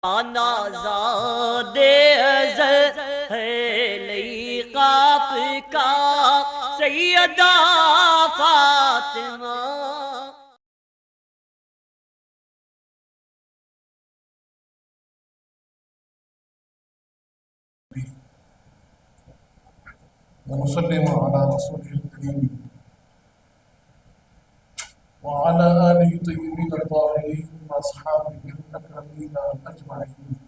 آنا زاد ازل ہے لئی قاف کا سیدہ فاطمہ ونسلم على رسوله الكريم وعلى آله الطيبين الطاهرين وأصحابه الأكرمين أجمعين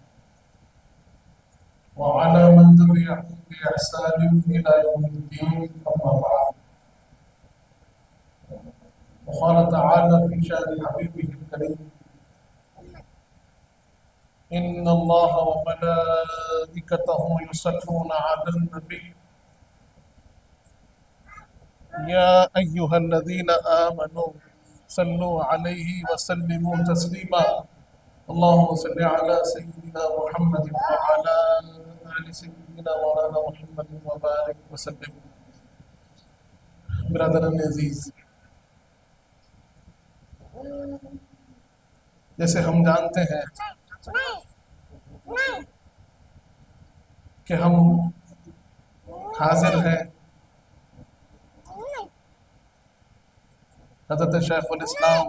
وعلى من تبعهم بإحسان إلى يوم الدين أما بعد. وقال تعالى في شأن حبيبه الكريم: إن الله وملائكته يصلون على النبي يا أيها الذين آمنوا صلوا عليه وسلموا تسليما. اللهم صل على سيدنا محمد وعلى آل سيدنا مولانا محمد وبارك وسلم. برادران عزیز، جیسے ہم جانتے ہیں کہ ہم حاضر ہیں حضرت شیخ الاسلام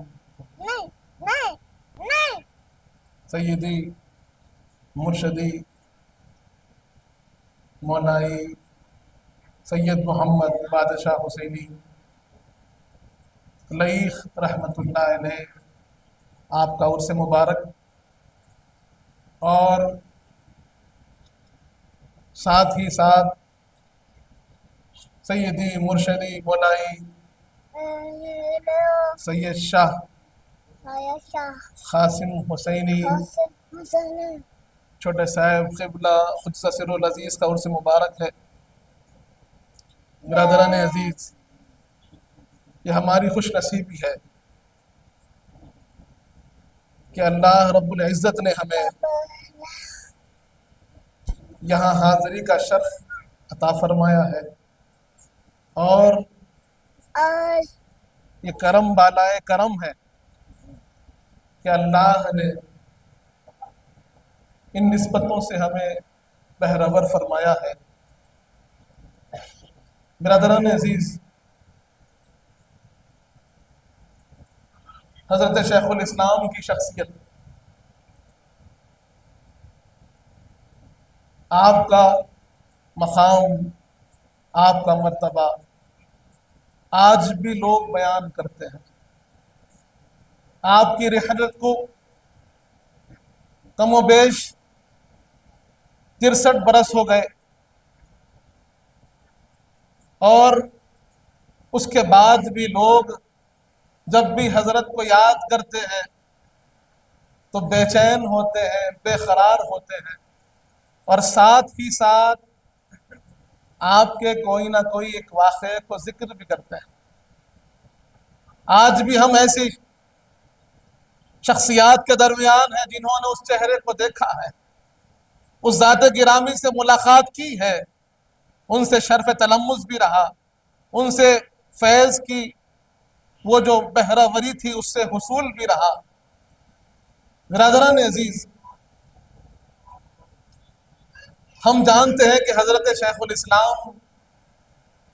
سیدی مرشدی مولائی سید محمد بادشاہ حسینی لئیخ رحمۃ اللہ علیہ آپ کا عرس مبارک، اور ساتھ ہی ساتھ سیدی مرشدی مولائی سید شاہ قاسم حسینی چھوٹے صاحب قبلہ قدس سر العزیز کا عرس مبارک ہے. برادران عزیز، یہ ہماری خوش نصیبی ہے کہ اللہ رب العزت نے ہمیں یہاں حاضری کا شرف عطا فرمایا ہے، اور یہ کرم بالائے کرم ہے کہ اللہ نے ان نسبتوں سے ہمیں بہرور فرمایا ہے. برادران عزیز، حضرت شیخ الاسلام کی شخصیت، آپ کا مقام، آپ کا مرتبہ آج بھی لوگ بیان کرتے ہیں. آپ کی رحلت کو کم و بیش 63 برس ہو گئے، اور اس کے بعد بھی لوگ جب بھی حضرت کو یاد کرتے ہیں تو بے چین ہوتے ہیں، بے قرار ہوتے ہیں، اور ساتھ ہی ساتھ آپ کے کوئی نہ کوئی ایک واقعے کو ذکر بھی کرتے ہیں. آج بھی ہم ایسی شخصیات کے درمیان ہیں جنہوں نے اس چہرے کو دیکھا ہے، اس ذات گرامی سے ملاقات کی ہے، ان سے شرف تلمس بھی رہا، ان سے فیض کی وہ جو بہراوری تھی اس سے حصول بھی رہا. برادران عزیز، ہم جانتے ہیں کہ حضرت شیخ الاسلام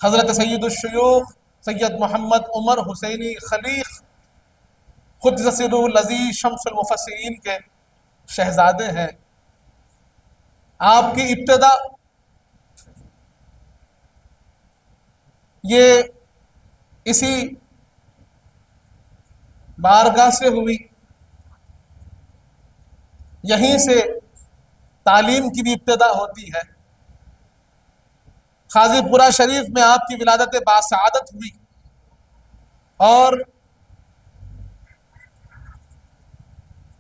حضرت سید الشیوخ سید محمد عمر حسینی خلیق قدس سرہ العزیز شمس المفسرین کے شہزادے ہیں. آپ کی ابتدا یہ اسی بارگاہ سے ہوئی، یہیں سے تعلیم کی بھی ابتدا ہوتی ہے. قاضی پورہ شریف میں آپ کی ولادت باسعادت ہوئی، اور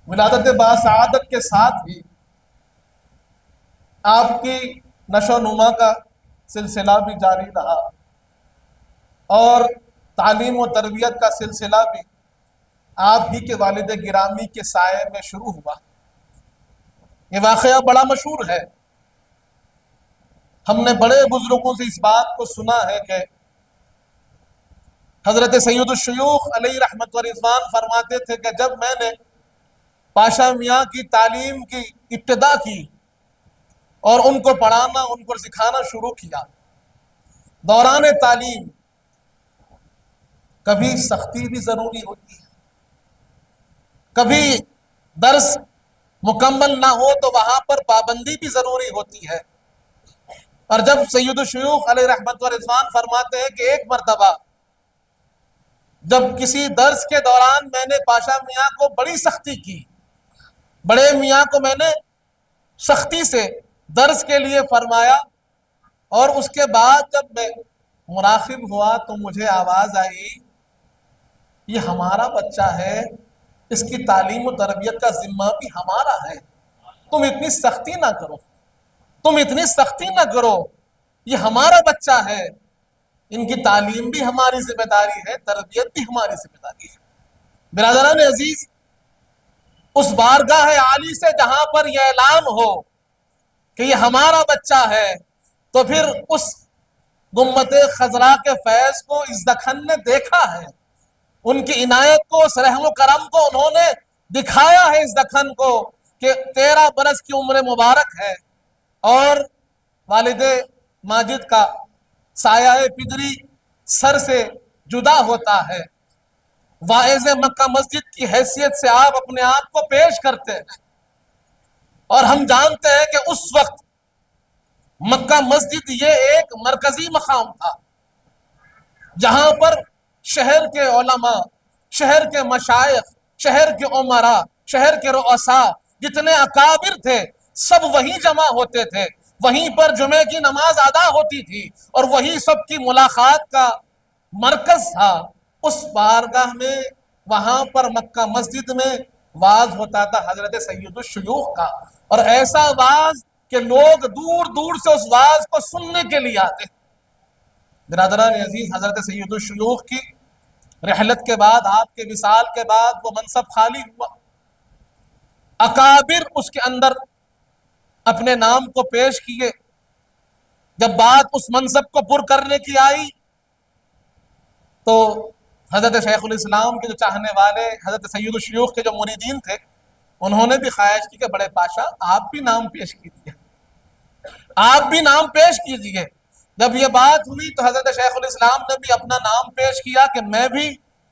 ولادت باسعادت کے ساتھ ہی آپ کی نشو و نما کا سلسلہ بھی جاری رہا، اور تعلیم و تربیت کا سلسلہ بھی آپ ہی کے والد گرامی کے سائے میں شروع ہوا. یہ واقعہ بڑا مشہور ہے، ہم نے بڑے بزرگوں سے اس بات کو سنا ہے کہ حضرت سید الشیوخ علیہ رحمت و رضوان فرماتے تھے کہ جب میں نے پاشا میاں کی تعلیم کی ابتدا کی اور ان کو پڑھانا ان کو سکھانا شروع کیا۔ دوران تعلیم کبھی سختی بھی ضروری ہوتی ہے، کبھی درس مکمل نہ ہو تو وہاں پر پابندی بھی ضروری ہوتی ہے۔ اور جب سید الشیوخ علیہ رحمت و رضوان فرماتے ہیں کہ ایک مرتبہ جب کسی درس کے دوران میں نے پاشا میاں کو بڑی سختی کی، بڑے میاں کو میں نے سختی سے درس کے لیے فرمایا، اور اس کے بعد جب میں مراقب ہوا تو مجھے آواز آئی یہ ہمارا بچہ ہے، اس کی تعلیم و تربیت کا ذمہ بھی ہمارا ہے، تم اتنی سختی نہ کرو، تم اتنی سختی نہ کرو، یہ ہمارا بچہ ہے، ان کی تعلیم بھی ہماری ذمہ داری ہے، تربیت بھی ہماری ذمہ داری ہے۔ برادران عزیز، اس بارگاہ عالی سے جہاں پر یہ اعلان ہو کہ یہ ہمارا بچہ ہے، تو پھر اس گنبد خضرا کے فیض کو اس دکھن نے دیکھا ہے، ان کی عنایت کو، اس رحم و کرم کو انہوں نے دکھایا ہے اس دکھن کو کہ 13 برس کی عمر مبارک ہے اور والد ماجد کا سایہ پدری سر سے جدا ہوتا ہے، واعظ مکہ مسجد کی حیثیت سے آپ اپنے آپ کو پیش کرتے ہیں، اور ہم جانتے ہیں کہ اس وقت مکہ مسجد یہ ایک مرکزی مقام تھا جہاں پر شہر کے علماء، شہر کے مشائخ، شہر کے عمراء، شہر کے رؤساء، جتنے اکابر تھے سب وہیں جمع ہوتے تھے، وہیں پر جمعے کی نماز ادا ہوتی تھی اور وہی سب کی ملاقات کا مرکز تھا۔ اس بارگاہ میں، وہاں پر مکہ مسجد میں واعظ ہوتا تھا حضرت سید الشیوخ کا، اور ایسا واعظ کہ لوگ دور دور سے اس واعظ کو سننے کے لیے آتے۔ برادران عزیز، حضرت سید الشیوخ کی رحلت کے بعد، آپ کے وصال کے بعد وہ منصب خالی ہوا، اکابر اس کے اندر اپنے نام کو پیش کیے۔ جب بات اس منصب کو پر کرنے کی آئی تو حضرت شیخ الاسلام کے جو چاہنے والے، حضرت سید الشیوخ کے جو مریدین تھے، انہوں نے بھی خواہش کی کہ بڑے پاشا آپ بھی نام پیش کیجیے، آپ بھی نام پیش کیجیے۔ جب یہ بات ہوئی تو حضرت شیخ الاسلام نے بھی اپنا نام پیش کیا کہ میں بھی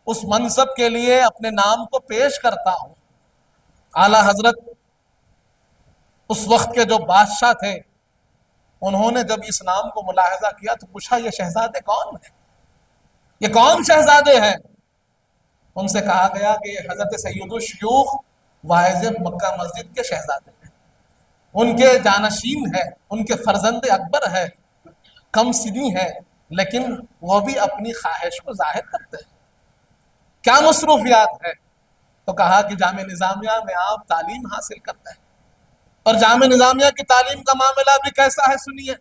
اس منصب کے لیے اپنے نام کو پیش کرتا ہوں۔ اعلیٰ حضرت اس وقت کے جو بادشاہ تھے، انہوں نے جب اس نام کو ملاحظہ کیا تو پوچھا یہ شہزادے کون ہیں، یہ کون شہزادے ہیں؟ ان سے کہا گیا کہ یہ حضرت سید الشیوخ واعظ مکہ مسجد کے شہزادے ہیں، ان کے جانشین ہیں، ان کے فرزند اکبر ہے، کم سنی ہے، لیکن وہ بھی اپنی خواہش کو ظاہر کرتے ہیں۔ کیا مصروفیات ہے؟ تو کہا کہ جامعہ نظامیہ میں آپ تعلیم حاصل کرتے ہیں، اور جامعہ نظامیہ کی تعلیم کا معاملہ بھی کیسا ہے سنیے۔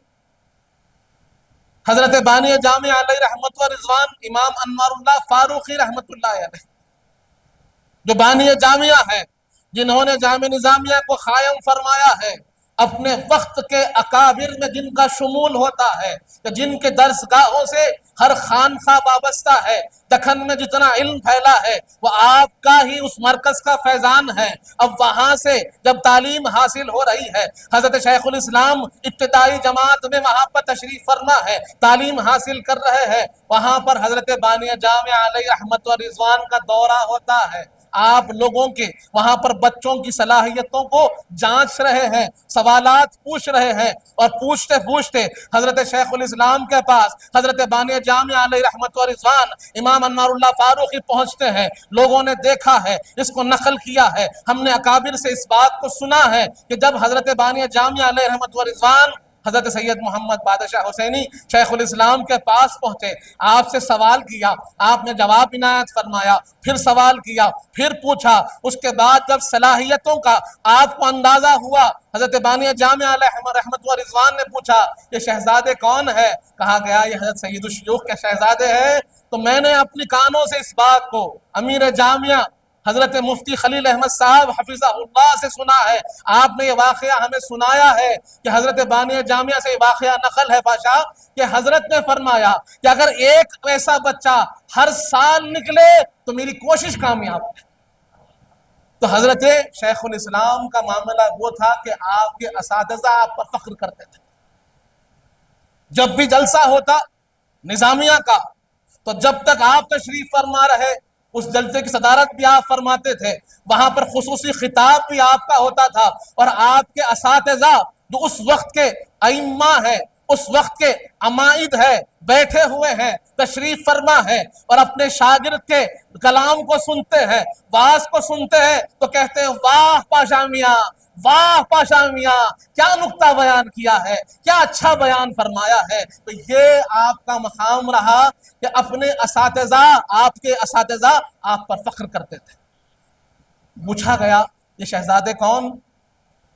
حضرت بانی جامعہ علیہ رحمت و رضوان امام انوار اللہ فاروقی رحمت اللہ علیہ، جو بانی جامعہ ہے، جنہوں نے جامعہ نظامیہ کو قائم فرمایا ہے، اپنے وقت کے اکابر میں جن کا شمول ہوتا ہے، کہ جن کے درسگاہوں سے ہر خانخواہ وابستہ ہے، دکن میں جتنا علم پھیلا ہے وہ آپ کا ہی اس مرکز کا فیضان ہے۔ اب وہاں سے جب تعلیم حاصل ہو رہی ہے، حضرت شیخ الاسلام ابتدائی جماعت میں وہاں پر تشریف فرما ہے، تعلیم حاصل کر رہے ہیں، وہاں پر حضرت بانی جامعہ علیہ رحمت و رضوان کا دورہ ہوتا ہے، آپ لوگوں کے وہاں پر بچوں کی صلاحیتوں کو جانچ رہے ہیں، سوالات پوچھ رہے ہیں، اور پوچھتے پوچھتے حضرت شیخ الاسلام کے پاس حضرت بانی جامعہ علیہ رحمت و رضوان امام انوار اللہ فاروقی پہنچتے ہیں۔ لوگوں نے دیکھا ہے، اس کو نقل کیا ہے، ہم نے اکابر سے اس بات کو سنا ہے کہ جب حضرت بانی جامعہ علیہ رحمت و رضوان حضرت سید محمد بادشاہ حسینی شیخ الاسلام کے پاس پہنچے، آپ سے سوال کیا، آپ نے جواب عنایت فرمایا، پھر سوال کیا، پھر پوچھا، اس کے بعد جب صلاحیتوں کا آپ کو اندازہ ہوا، حضرت بانی جامعہ علیہ رحمت و رضوان نے پوچھا یہ شہزادے کون ہے؟ کہا گیا یہ حضرت سید الشیوخ کے شہزادے ہیں۔ تو میں نے اپنی کانوں سے اس بات کو امیر جامعہ حضرت مفتی خلیل احمد صاحب حفظہ اللہ سے سنا ہے، آپ نے یہ واقعہ ہمیں سنایا ہے کہ حضرت بانی جامعہ سے یہ واقعہ نقل ہے بادشاہ، کہ حضرت نے فرمایا کہ اگر ایک ایسا بچہ ہر سال نکلے تو میری کوشش کامیاب ہے۔ تو حضرت شیخ الاسلام کا معاملہ وہ تھا کہ آپ کے اساتذہ آپ پر فخر کرتے تھے. جب بھی جلسہ ہوتا نظامیہ کا تو جب تک آپ تشریف فرما رہے اس جلسے کی صدارت بھی آپ فرماتے تھے, وہاں پر خصوصی خطاب بھی آپ کا ہوتا تھا, اور آپ کے اساتذہ جو اس وقت کے ائمہ ہیں, اس وقت کے عمائد ہے, بیٹھے ہوئے ہیں, تشریف فرما ہے, اور اپنے شاگرد کے کلام کو سنتے ہیں, واعظ کو سنتے ہیں, تو کہتے ہیں واہ پاشا میاں, واہ پاشا میاں, کیا نکتہ بیان کیا ہے, کیا اچھا بیان فرمایا ہے. تو یہ آپ کا مقام رہا کہ اپنے اساتذہ, آپ کے اساتذہ آپ پر فخر کرتے تھے. پوچھا گیا یہ شہزادے کون؟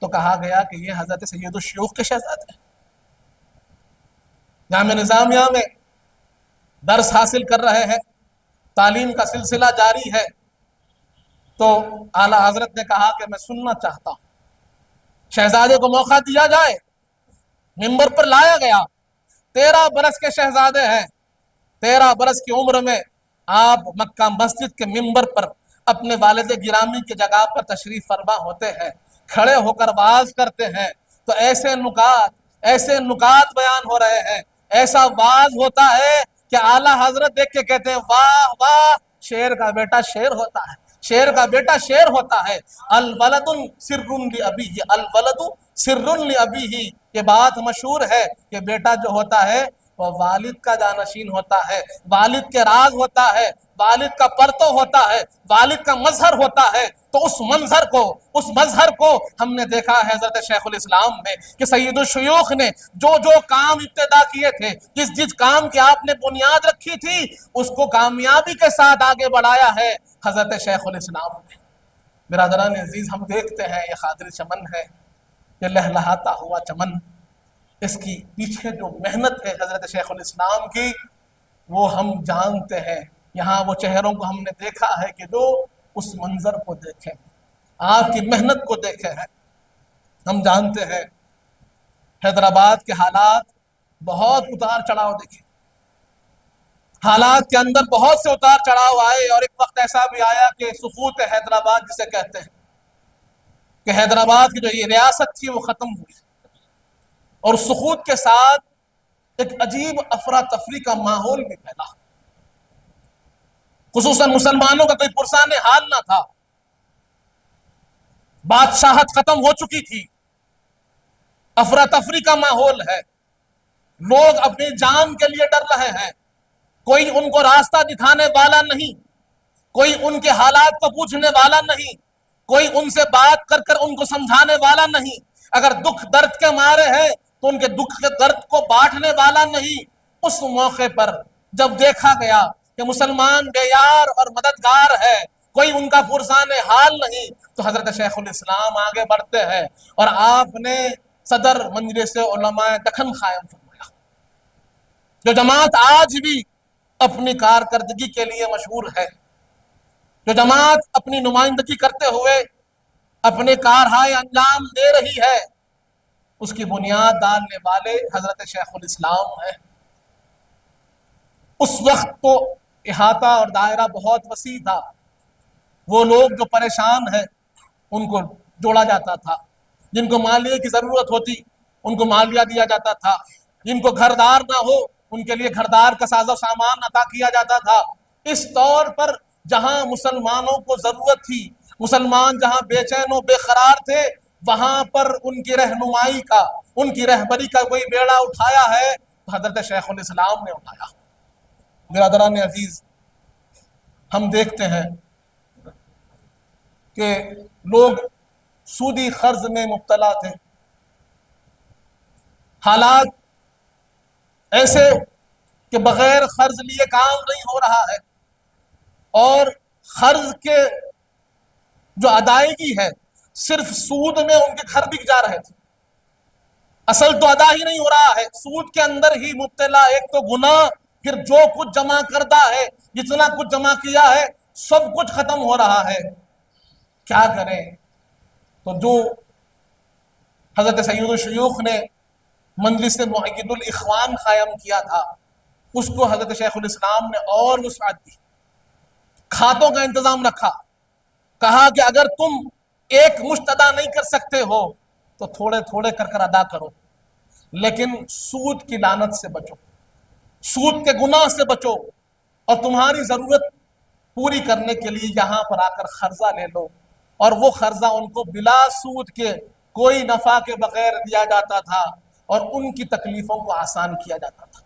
تو کہا گیا کہ یہ حضرت سید الشیوخ کے شہزادے ہیں. جامعہ نظامیہ میں درس حاصل کر رہے ہیں, تعلیم کا سلسلہ جاری ہے, تو اعلیٰ حضرت نے کہا کہ میں سننا چاہتا ہوں, شہزادے کو موقع دیا جائے. ممبر پر لایا گیا. 13 برس کے شہزادے ہیں, 13 برس کی عمر میں آپ مکہ مسجد کے ممبر پر اپنے والد گرامی کی جگہ پر تشریف فرما ہوتے ہیں, کھڑے ہو کر واعظ کرتے ہیں, تو ایسے نکات بیان ہو رہے ہیں, ایسا واعظ ہوتا ہے کہ اعلیٰ حضرت دیکھ کے کہتے ہیں واہ واہ, شیر کا بیٹا شیر ہوتا ہے, شیر کا بیٹا شیر ہوتا ہے. الولد سر لابیہ, الولد سر لابیہ, یہ بات مشہور ہے کہ بیٹا جو ہوتا ہے وہ والد کا جانشین ہوتا ہے, والد کے راز ہوتا ہے, والد کا پرتو ہوتا ہے, والد کا مظہر ہوتا ہے. تو اس مظہر کو ہم نے دیکھا ہے حضرت شیخ الاسلام میں کہ سید الشیوخ نے جو کام ابتدا کیے تھے, جس کام کی آپ نے بنیاد رکھی تھی, اس کو کامیابی کے ساتھ آگے بڑھایا ہے حضرت شیخ الاسلام نے. برادران عزیز, ہم دیکھتے ہیں یہ خاطر چمن ہے, یہ لہلہاتا ہوا چمن, اس کی پیچھے جو محنت ہے حضرت شیخ الاسلام کی وہ ہم جانتے ہیں. یہاں وہ چہروں کو ہم نے دیکھا ہے کہ جو اس منظر کو دیکھے, آپ کی محنت کو دیکھے ہیں. ہم جانتے ہیں حیدرآباد کے حالات بہت اتار چڑھاؤ دیکھے, حالات کے اندر بہت سے اتار چڑھاؤ آئے, اور ایک وقت ایسا بھی آیا کہ سقوط حیدرآباد جسے کہتے ہیں, کہ حیدرآباد کی جو یہ ریاست تھی وہ ختم ہوئی, اور سقوط کے ساتھ ایک عجیب افراتفری کا ماحول بھی پھیلا. خصوصاً مسلمانوں کا کوئی پرسان حال نہ تھا, بادشاہت ختم ہو چکی تھی, افراتفری کا ماحول ہے, لوگ اپنی جان کے لیے ڈر رہے ہیں, کوئی ان کو راستہ دکھانے والا نہیں, کوئی ان کے حالات کو پوچھنے والا نہیں, کوئی ان سے بات کر کر ان کو سمجھانے والا نہیں, اگر دکھ درد کے مارے ہیں تو ان کے دکھ کے درد کو بانٹنے والا نہیں. اس موقع پر جب دیکھا گیا کہ مسلمان بے یار اور مددگار ہے, کوئی ان کا پرسان حال نہیں, تو حضرت شیخ الاسلام آگے بڑھتے ہیں, اور آپ نے صدر مجلس علماء دکن قائم فرمایا, جو جماعت آج بھی اپنی کارکردگی کے لیے مشہور ہے, جو جماعت اپنی نمائندگی کرتے ہوئے اپنے کارہائے انجام دے رہی ہے, اس کی بنیاد ڈالنے والے حضرت شیخ الاسلام ہیں. اس وقت تو احاطہ اور دائرہ بہت وسیع تھا, وہ لوگ جو پریشان ہیں ان کو جوڑا جاتا تھا, جن کو مالیے کی ضرورت ہوتی ان کو مالیہ دیا جاتا تھا, جن کو گھردار نہ ہو ان کے لیے گھردار کا ساز و سامان عطا کیا جاتا تھا. اس طور پر جہاں مسلمانوں کو ضرورت تھی, مسلمان جہاں بے چین و بے قرار تھے, وہاں پر ان کی رہنمائی کا, ان کی رہبری کا کوئی بیڑا اٹھایا ہے تو حضرت شیخ الاسلام نے اٹھایا. برادران عزیز, ہم دیکھتے ہیں کہ لوگ سودی قرض میں مبتلا تھے, حالات ایسے کہ بغیر قرض لیے کام نہیں ہو رہا ہے, اور قرض کے جو ادائیگی ہے صرف سود میں ان کے گھر بک جا رہے تھے, اصل تو ادا ہی نہیں ہو رہا ہے, سود کے اندر ہی مبتلا. ایک تو گناہ, پھر جو کچھ جمع کردہ ہے, جتنا کچھ جمع کیا ہے سب کچھ ختم ہو رہا ہے. کیا کریں؟ تو جو حضرت سید الشیوخ نے مجلس معید الاخوان قائم کیا تھا, اس کو حضرت شیخ الاسلام نے اور وسعت دی, کھاتوں کا انتظام رکھا, کہا کہ اگر تم ایک مشت ادا نہیں کر سکتے ہو تو تھوڑے تھوڑے کر کر ادا کرو، لیکن سود کی لعنت سے بچو، سود کے گناہ سے بچو، اور تمہاری ضرورت پوری کرنے کے لیے یہاں پر آ کر قرضہ لے لو۔ اور وہ قرضہ ان کو بلا سود کے، کوئی نفع کے بغیر دیا جاتا تھا، اور ان کی تکلیفوں کو آسان کیا جاتا تھا۔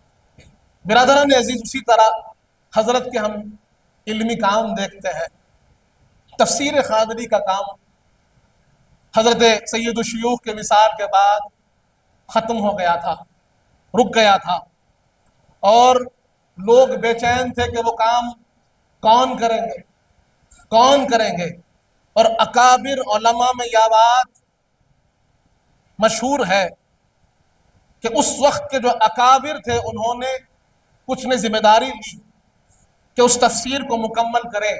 برادران عزیز، اسی طرح حضرت کے ہم علمی کام دیکھتے ہیں۔ تفسیر قادری کا کام حضرت سید الشیوخ کے وصال کے بعد ختم ہو گیا تھا، رک گیا تھا، اور لوگ بے چین تھے کہ وہ کام کون کریں گے، کون کریں گے۔ اور اکابر علماء میں یہ بات مشہور ہے کہ اس وقت کے جو اکابر تھے انہوں نے کچھ نے ذمہ داری لی کہ اس تفسیر کو مکمل کریں،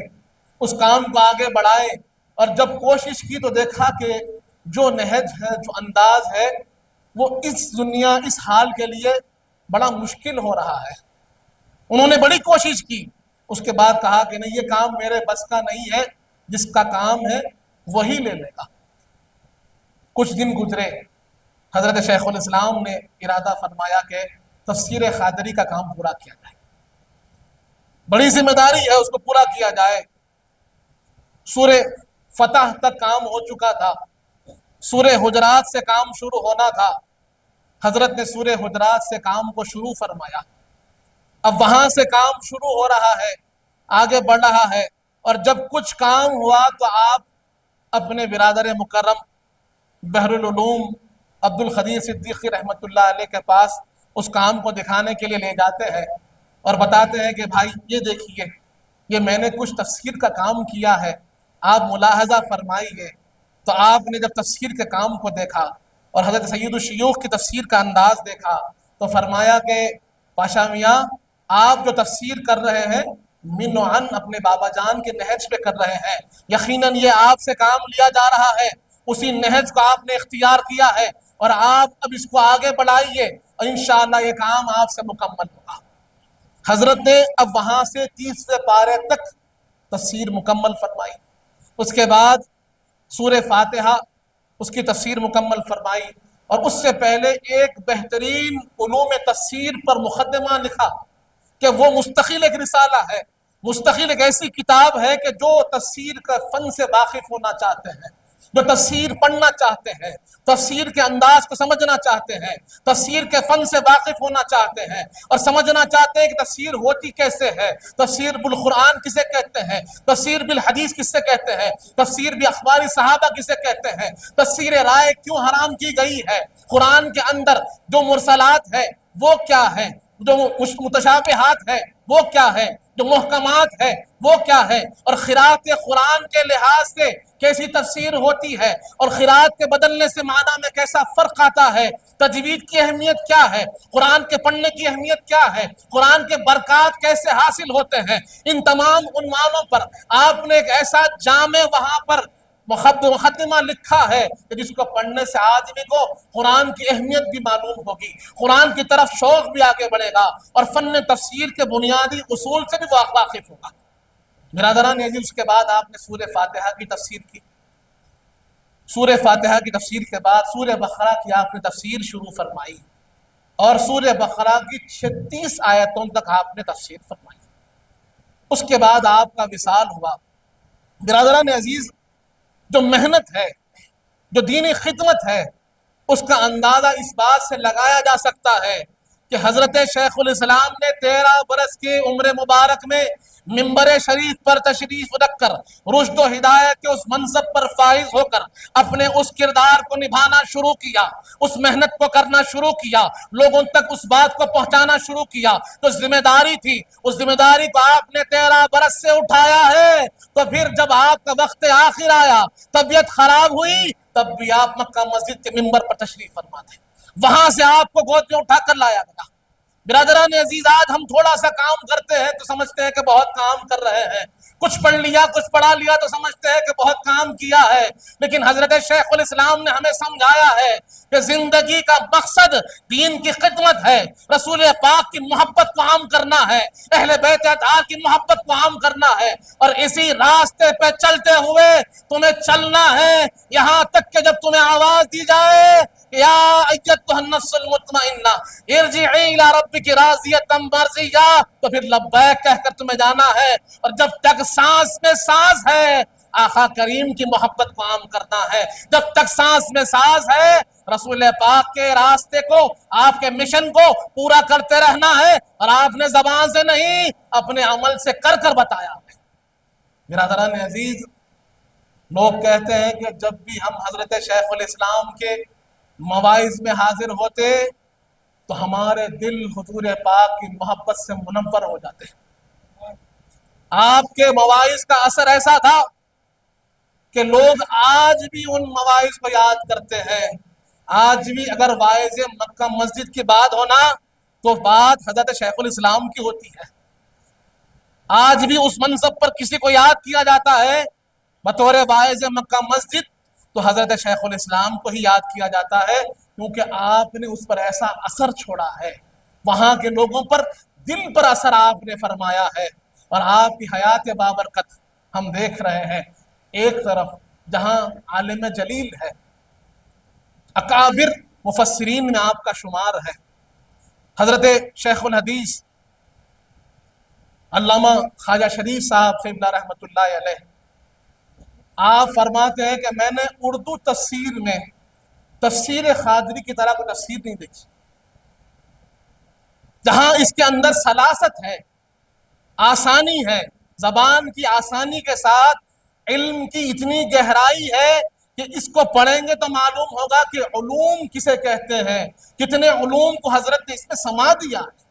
اس کام کو آگے بڑھائیں، اور جب کوشش کی تو دیکھا کہ جو نہج ہے، جو انداز ہے، وہ اس دنیا، اس حال کے لیے بڑا مشکل ہو رہا ہے۔ انہوں نے بڑی کوشش کی، اس کے بعد کہا کہ نہیں، یہ کام میرے بس کا نہیں ہے، جس کا کام ہے وہی لے لے گا۔ کچھ دن گزرے، حضرت شیخ الاسلام نے ارادہ فرمایا کہ تفسیر قادری کا کام پورا کیا جائے، بڑی ذمہ داری ہے، اس کو پورا کیا جائے۔ سورہ فتح تک کام ہو چکا تھا، سورہ حجرات سے کام شروع ہونا تھا۔ حضرت نے سورہ حجرات سے کام کو شروع فرمایا، اب وہاں سے کام شروع ہو رہا ہے، آگے بڑھ رہا ہے، اور جب کچھ کام ہوا تو آپ اپنے برادر مکرم بحر العلوم عبد القدیر صدیقی رحمۃ اللہ علیہ کے پاس اس کام کو دکھانے کے لیے لے جاتے ہیں اور بتاتے ہیں کہ بھائی یہ دیکھیے، یہ میں نے کچھ تفسیر کا کام کیا ہے، آپ ملاحظہ فرمائیے۔ تو آپ نے جب تفسیر کے کام کو دیکھا اور حضرت سید الشیوخ کی تفسیر کا انداز دیکھا تو فرمایا کہ پاشا میاں، آپ جو تفسیر کر رہے ہیں من و عن اپنے بابا جان کے نہج پہ کر رہے ہیں، یقیناً یہ آپ سے کام لیا جا رہا ہے، اسی نہج کو آپ نے اختیار کیا ہے، اور آپ اب اس کو آگے بڑھائیے اور انشاءاللہ یہ کام آپ سے مکمل ہوگا۔ حضرت نے اب وہاں سے 30ویں پارے تک تفسیر مکمل فرمائی، اس کے بعد سورہ فاتحہ اس کی تفسیر مکمل فرمائی، اور اس سے پہلے ایک بہترین علوم تفسیر پر مقدمہ لکھا کہ وہ مستقل ایک رسالہ ہے، مستقل ایک ایسی کتاب ہے کہ جو تفسیر کا فن سے واقف ہونا چاہتے ہیں، جو تفسیر پڑھنا چاہتے ہیں، تفسیر کے انداز کو سمجھنا چاہتے ہیں، تفسیر کے فن سے واقف ہونا چاہتے ہیں، اور سمجھنا چاہتے ہیں کہ تفسیر ہوتی کیسے ہے، تفسیر بالقرآن کسے کہتے ہیں، تفسیر بالحدیث کسے کہتے ہیں، تفسیر باخبار صحابہ کسے کہتے ہیں، تفسیر رائے کیوں حرام کی گئی ہے، قرآن کے اندر جو مرسلات ہے وہ کیا ہے، جو متشابہات ہے وہ کیا ہے، جو محکمات ہے وہ کیا ہے، اور قراءت قرآن کے لحاظ سے کیسی تفسیر ہوتی ہے، اور قراءت کے بدلنے سے معنی میں کیسا فرق آتا ہے، تجوید کی اہمیت کیا ہے، قرآن کے پڑھنے کی اہمیت کیا ہے، قرآن کے برکات کیسے حاصل ہوتے ہیں، ان تمام عنوانوں پر آپ نے ایک ایسا جامع وہاں پر مقدمہ لکھا ہے کہ جس کو پڑھنے سے آدمی کو قرآن کی اہمیت بھی معلوم ہوگی، قرآن کی طرف شوق بھی آگے بڑھے گا، اور فن تفسیر کے بنیادی اصول سے بھی واقف ہوگا۔ برادران عزیز، اس کے بعد آپ نے سورہ فاتحہ کی تفسیر کی، سورہ فاتحہ کی تفسیر کے بعد سورہ بقرہ کی آپ نے تفسیر شروع فرمائی، اور سورہ بقرہ کی 36 آیتوں تک آپ نے تفسیر فرمائی۔ اس کے بعد آپ کا وصال ہوا۔ برادران عزیز، جو محنت ہے، جو دینی خدمت ہے، اس کا اندازہ اس بات سے لگایا جا سکتا ہے کہ حضرت شیخ الاسلام نے 13 برس کی عمر مبارک میں منبر شریف پر تشریف رکھ کر رشد و ہدایت کے اس منصب پر فائز ہو کر اپنے اس کردار کو نبھانا شروع کیا، اس محنت کو کرنا شروع کیا، لوگوں تک اس بات کو پہنچانا شروع کیا، تو ذمہ داری تھی، اس ذمہ داری کو آپ نے 13 برس سے اٹھایا ہے۔ تو پھر جب آپ کا وقت آخر آیا، طبیعت خراب ہوئی، تب بھی آپ مکہ مسجد کے منبر پر تشریف فرما تھے، وہاں سے آپ کو گود میں اٹھا کر لایا گیا، برادران عزیز، آج ہم تھوڑا سا کام کرتے ہیں تو سمجھتے ہیں کہ بہت کام کر رہے ہیں، کچھ پڑھ لیا کچھ پڑھا لیا تو سمجھتے ہیں کہ بہت کام کیا ہے، لیکن حضرت شیخ الاسلام نے ہمیں سمجھایا ہے کہ زندگی کا مقصد دین کی خدمت ہے، رسول پاک کی محبت کو عام کرنا ہے، اہل بیت اطہار کی محبت کو عام کرنا ہے، اور اسی راستے پہ چلتے ہوئے تمہیں چلنا ہے یہاں تک کہ جب تمہیں آواز دی جائے یا ایتھا النفس المطمئنہ ارجعی الی ربک راضیۃ مرضیہ، تو پھر لبیک کہہ کر تمہیں جانا ہے، اور جب تک سانس میں سانس ہے آقا کریم کی محبت کو عام کرنا ہے، جب تک سانس میں سانس ہے رسول پاک کے راستے کو، آپ کے مشن کو پورا کرتے رہنا ہے، اور آپ نے زبان سے نہیں اپنے عمل سے کر کر بتایا ہے۔ برادران عزیز، لوگ کہتے ہیں کہ جب بھی ہم حضرت شیخ الاسلام کے مواعظ میں حاضر ہوتے تو ہمارے دل حضور پاک کی محبت سے منور ہو جاتے ہیں۔ آپ کے مواعظ کا اثر ایسا تھا کہ لوگ آج بھی ان مواعظ کو یاد کرتے ہیں۔ آج بھی اگر واعظ مکہ مسجد کی بات ہونا تو بات حضرت شیخ الاسلام کی ہوتی ہے۔ آج بھی اس منصب پر کسی کو یاد کیا جاتا ہے بطور واعظ مکہ مسجد تو حضرت شیخ الاسلام کو ہی یاد کیا جاتا ہے، کیونکہ آپ نے اس پر ایسا اثر چھوڑا ہے، وہاں کے لوگوں پر دل پر اثر آپ نے فرمایا ہے، اور آپ کی حیات بابرکت ہم دیکھ رہے ہیں۔ ایک طرف جہاں عالم جلیل ہے، اکابر مفسرین میں آپ کا شمار ہے، حضرت شیخ الحدیث علامہ خواجہ شریف صاحب قبلہ رحمۃ اللہ علیہ، آپ فرماتے ہیں کہ میں نے اردو تفسیر میں تفسیر خاضری کی طرح کوئی تفسیر نہیں دیکھی، جہاں اس کے اندر سلاست ہے، آسانی ہے، زبان کی آسانی کے ساتھ علم کی اتنی گہرائی ہے کہ اس کو پڑھیں گے تو معلوم ہوگا کہ علوم کسے کہتے ہیں، کتنے علوم کو حضرت نے اس میں سما دیا ہے۔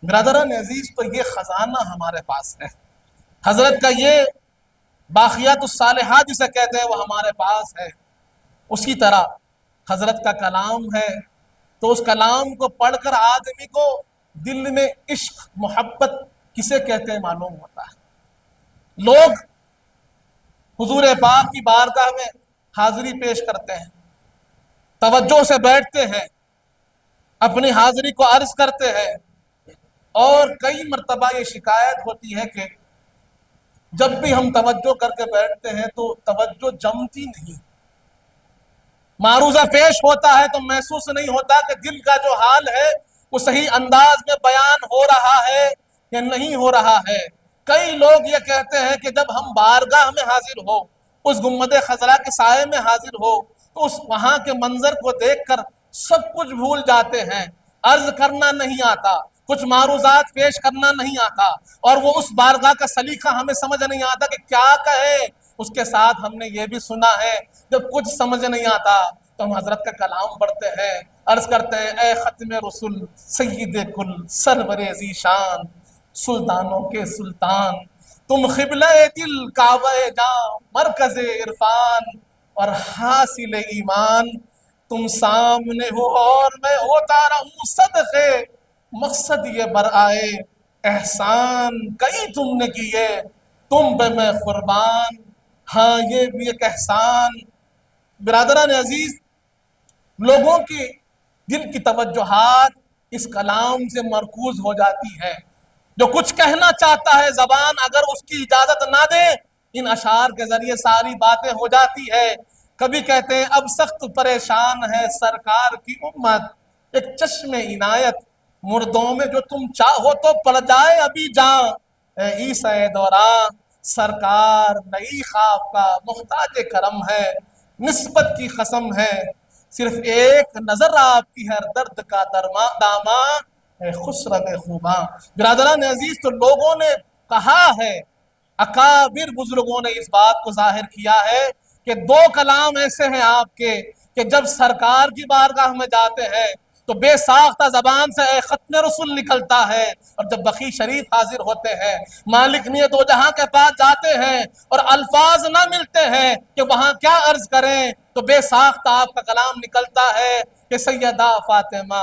برادران عزیز، تو یہ خزانہ ہمارے پاس ہے، حضرت کا یہ باقیات الصالحات جسے کہتے ہیں وہ ہمارے پاس ہے۔ اسی طرح حضرت کا کلام ہے تو اس کلام کو پڑھ کر آدمی کو دل میں عشق محبت کسے کہتے ہیں معلوم ہوتا ہے۔ لوگ حضور پاک کی بارگاہ میں حاضری پیش کرتے ہیں، توجہ سے بیٹھتے ہیں، اپنی حاضری کو عرض کرتے ہیں، اور کئی مرتبہ یہ شکایت ہوتی ہے کہ جب بھی ہم توجہ کر کے بیٹھتے ہیں تو توجہ جمتی نہیں، معروضہ پیش ہوتا ہے تو محسوس نہیں ہوتا کہ دل کا جو حال ہے وہ صحیح انداز میں بیان ہو رہا ہے یا نہیں ہو رہا ہے۔ کئی لوگ یہ کہتے ہیں کہ جب ہم بارگاہ میں حاضر ہو، اس گنبد خضرا کے سائے میں حاضر ہو تو اس وہاں کے منظر کو دیکھ کر سب کچھ بھول جاتے ہیں، عرض کرنا نہیں آتا، کچھ معروضات پیش کرنا نہیں آتا، اور وہ اس بارگاہ کا سلیقہ ہمیں سمجھ نہیں آتا کہ کیا کہیں۔ اس کے ساتھ ہم نے یہ بھی سنا ہے جب کچھ سمجھ نہیں آتا تو ہم حضرت کا کلام پڑھتے ہیں، عرض کرتے ہیں اے ختم رسول سید کل سرور ذی شان، سلطانوں کے سلطان تم قبلہ دل کعبہ جاں مرکز عرفان، اور حاصل ایمان تم سامنے ہو اور میں ہوتا رہوں صدقے، مقصد یہ برآئے احسان کئی تم نے کیے تم پہ میں قربان، ہاں یہ بھی ایک احسان۔ برادران عزیز، لوگوں کی دل کی توجہات اس کلام سے مرکوز ہو جاتی ہے، جو کچھ کہنا چاہتا ہے زبان اگر اس کی اجازت نہ دے ان اشعار کے ذریعے ساری باتیں ہو جاتی ہے۔ کبھی کہتے ہیں اب سخت پریشان ہے سرکار کی امت، ایک چشم عنایت مردوں میں جو تم چاہو تو پڑ جائے ابھی جاں، اے عیسی دوراں سرکار نئی خواب کا محتاج کرم ہے، نسبت کی قسم ہے صرف ایک نظر آپ کی ہر درد کا داماں، اے خسرو خوباں۔ برادران عزیز، تو لوگوں نے کہا ہے، اکابر بزرگوں نے اس بات کو ظاہر کیا ہے کہ دو کلام ایسے ہیں آپ کے کہ جب سرکار کی بارگاہ میں جاتے ہیں تو بے ساختہ زبان سے اے ختم رسول نکلتا ہے، اور جب بقی شریف حاضر ہوتے ہیں، مالک نیت دو جہاں کے پاس جاتے ہیں اور الفاظ نہ ملتے ہیں کہ وہاں کیا عرض کریں تو بے ساختہ آپ کا کلام نکلتا ہے کہ سیدہ فاطمہ